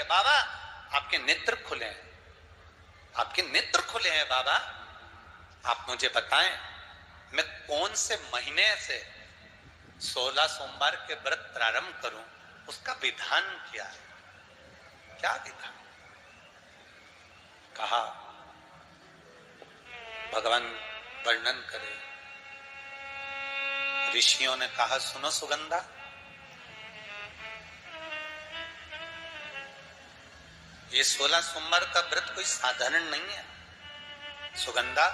चाहिए। बाबा आपके नेत्र खुले हैं, आपके नेत्र खुले हैं बाबा, आप मुझे बताएं मैं कौन से महीने से 16 सोमवार के व्रत प्रारंभ करूं, उसका विधान क्या है, क्या विधान। कहा भगवान वर्णन करे, ऋषियों ने कहा सुनो सुगंधा, ये 16 सोमवार का व्रत कोई साधारण नहीं है। सुगंधा,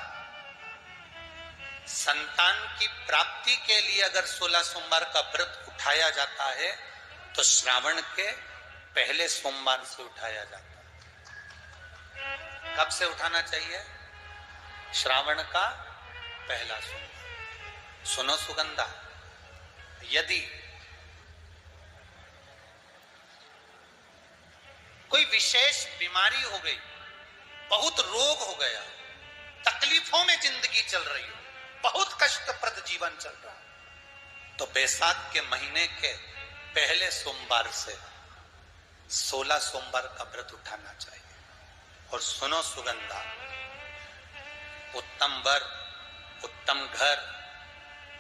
संतान की प्राप्ति के लिए अगर 16 सोमवार का व्रत उठाया जाता है तो श्रावण के पहले सोमवार से उठाया जाता है। कब से उठाना चाहिए? श्रावण का पहला सोमवार। सुनो सुगंधा, यदि कोई विशेष बीमारी हो गई, बहुत रोग हो गया, तकलीफों में जिंदगी चल रही हो, बहुत कष्टप्रद जीवन चल रहा, तो बैसाख के महीने के पहले सोमवार से 16 सोमवार का व्रत उठाना चाहिए। और सुनो सुगंधा, उत्तम वर, उत्तम घर,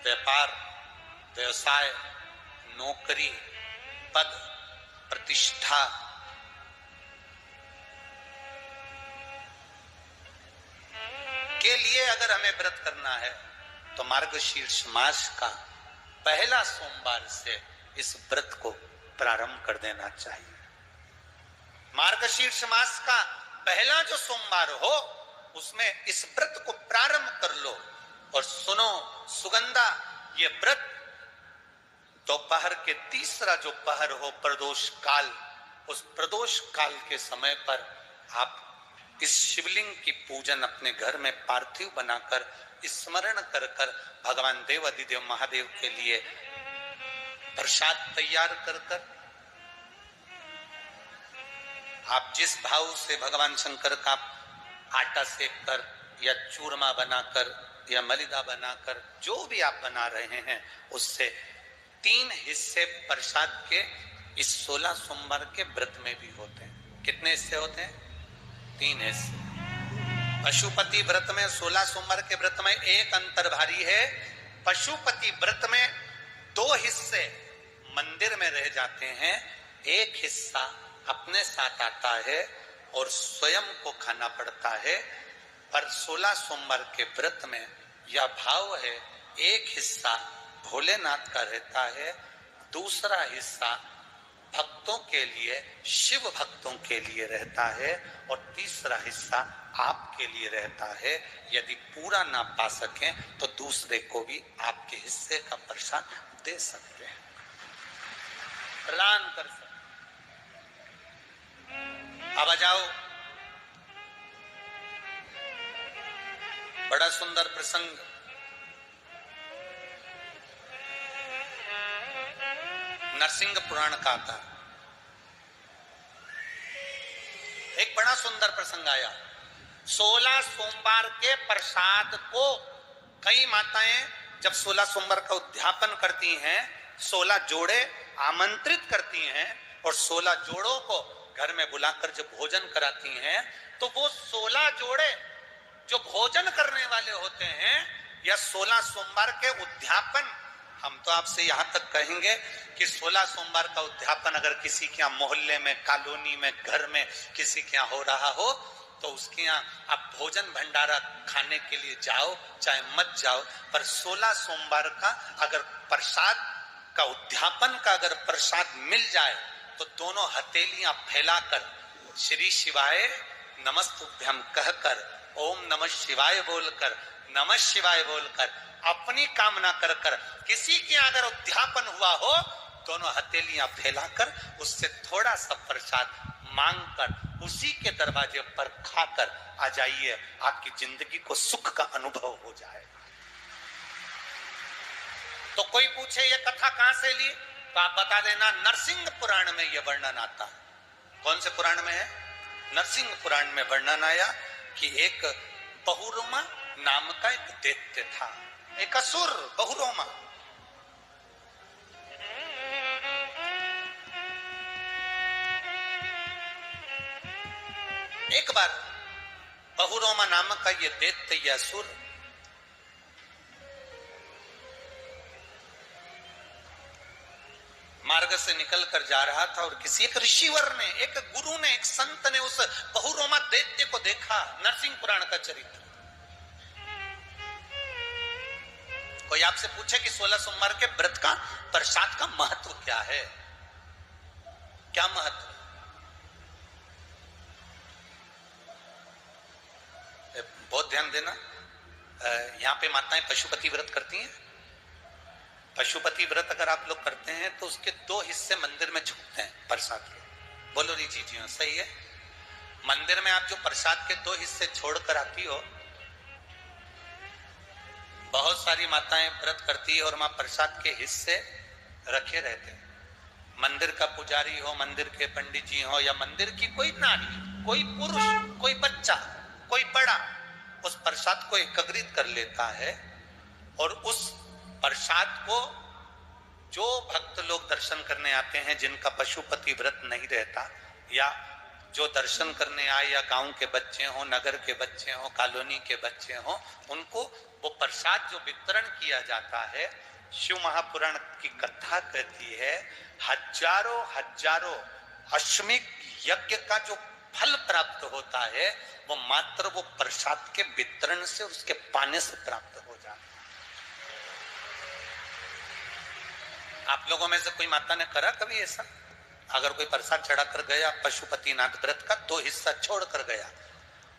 व्यापार, व्यवसाय, नौकरी, पद, प्रतिष्ठा, के लिए अगर हमें व्रत करना है तो मार्गशीर्ष मास का पहला सोमवार से इस व्रत को प्रारंभ कर देना चाहिए। मार्गशीर्ष मास का पहला जो सोमवार हो उसमें इस व्रत को प्रारंभ कर लो। और सुनो सुगंधा, ये व्रत दोपहर के तीसरा जो पहर हो, प्रदोष काल, उस प्रदोष काल के समय पर आप इस शिवलिंग की पूजन अपने घर में पार्थिव बनाकर स्मरण कर कर भगवान देव अधिदेव महादेव के लिए प्रसाद तैयार कर कर, आप जिस भाव से भगवान शंकर का आटा सेक कर या चूरमा बनाकर या मलिदा बनाकर जो भी आप बना रहे हैं, उससे 3 हिस्से प्रसाद के इस 16 सोमवार के व्रत में भी होते हैं। कितने हिस्से होते हैं? 3 हिस्से। पशुपति व्रत में 16 सोमवार के व्रत में एक अंतर भारी है। पशुपति व्रत में 2 हिस्से मंदिर में रह जाते हैं, एक हिस्सा अपने साथ आता है और स्वयं को खाना पड़ता है। पर 16 सोमवार के व्रत में यह भाव है, एक हिस्सा भोलेनाथ का रहता है, दूसरा हिस्सा भक्तों के लिए, शिव भक्तों के लिए रहता है, और तीसरा हिस्सा आपके लिए रहता है। यदि पूरा ना पा सकें तो दूसरे को भी आपके हिस्से का प्रसाद दे सकते हैं, प्रदान कर सकते। अब आ जाओ, बड़ा सुंदर प्रसंग, नरसिंह पुराण का था। एक बड़ा सुंदर प्रसंग आया। 16 सोमवार के प्रसाद को कई माताएं जब 16 सोमवार का उद्यापन करती हैं, 16 जोड़े आमंत्रित करती हैं और 16 जोड़ों को घर में बुलाकर जब भोजन कराती हैं, तो वो 16 जोड़े जो भोजन करने वाले होते हैं या 16 सोमवार के उद्यापन, हम तो आपसे यहां तक कहेंगे कि 16 सोमवार का उद्यापन अगर किसी के यहाँ मोहल्ले में, कॉलोनी में, घर में किसी के यहाँ हो रहा हो तो उसके यहाँ आप भोजन भंडारा खाने के लिए जाओ चाहे मत जाओ, पर 16 सोमवार का अगर प्रसाद का उद्यापन का अगर प्रसाद मिल जाए तो दोनों हथेलियां फैलाकर श्री शिवाय नमस्तुभ्यम कहकर, ओम नमः शिवाय बोलकर, नमः शिवाय बोलकर अपनी कामना कर कर, किसी के अगर उद्यापन हुआ हो, दोनों हथेलियां फैलाकर उससे थोड़ा सा प्रसाद मांगकर उसी के दरवाजे पर खाकर आ जाइए, आपकी जिंदगी को सुख का अनुभव हो जाए। तो कोई पूछे ये कथा कहां से ली, तो आप बता देना नरसिंह पुराण में यह वर्णन आता है। कौन से पुराण में है? नरसिंह पुराण में वर्णन आया कि एक बहुरुमा नाम का एक दैत्य था, एक असुर बहुरोमा। एक बार बहुरोमा नामक का ये दैत्य या असुर मार्ग से निकल कर जा रहा था और किसी एक ऋषिवर ने, एक गुरु ने, एक संत ने उस बहुरोमा दैत्य को देखा। नरसिंह पुराण का चरित्र। कोई आपसे पूछे कि 16 सोमवार के व्रत का प्रसाद का महत्व क्या है, क्या महत्व? बहुत ध्यान देना, यहां पे माताएं पशुपति व्रत करती हैं। पशुपति व्रत अगर आप लोग करते हैं तो उसके 2 हिस्से मंदिर में छूटते हैं प्रसाद के। बोलो री जी जी सही है। मंदिर में आप जो प्रसाद के 2 हिस्से छोड़कर आती हो, बहुत सारी माताएं व्रत करती है और वहां प्रसाद के हिस्से रखे रहते हैं। मंदिर का पुजारी हो, मंदिर के पंडित जी हो, या मंदिर की कोई नारी, कोई पुरुष, कोई बच्चा, कोई बड़ा, उस प्रसाद को एकत्रित कर लेता है और उस प्रसाद को जो भक्त लोग दर्शन करने आते हैं, जिनका पशुपति व्रत नहीं रहता, या जो दर्शन करने आए, या गांव के बच्चे हो, नगर के बच्चे हो, कॉलोनी के बच्चे हो, उनको वो प्रसाद जो वितरण किया जाता है, शिव महापुराण की कथा कहती है, हजारों हजारों अश्वमेध यज्ञ का जो फल प्राप्त होता है वो मात्र वो प्रसाद के वितरण से, उसके पाने से प्राप्त हो जाता है। आप लोगों में से कोई माता ने करा कभी ऐसा? अगर कोई प्रसाद चढ़ाकर गया पशुपतिनाथ व्रत का, 2 हिस्सा छोड़कर गया,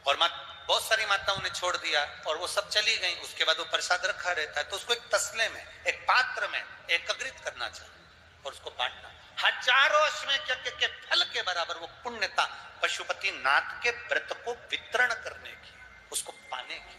और बहुत सारी माताओं ने छोड़ दिया और वो सब चली गई, उसके बाद वो प्रसाद रखा रहता है, तो उसको एक तसले में, एक पात्र में एकत्रित करना चाहिए और उसको बांटना। हजारों अश्वमेध यज्ञ के फल के बराबर वो पुण्यता पशुपतिनाथ के व्रत को वितरण करने की, उसको पाने की।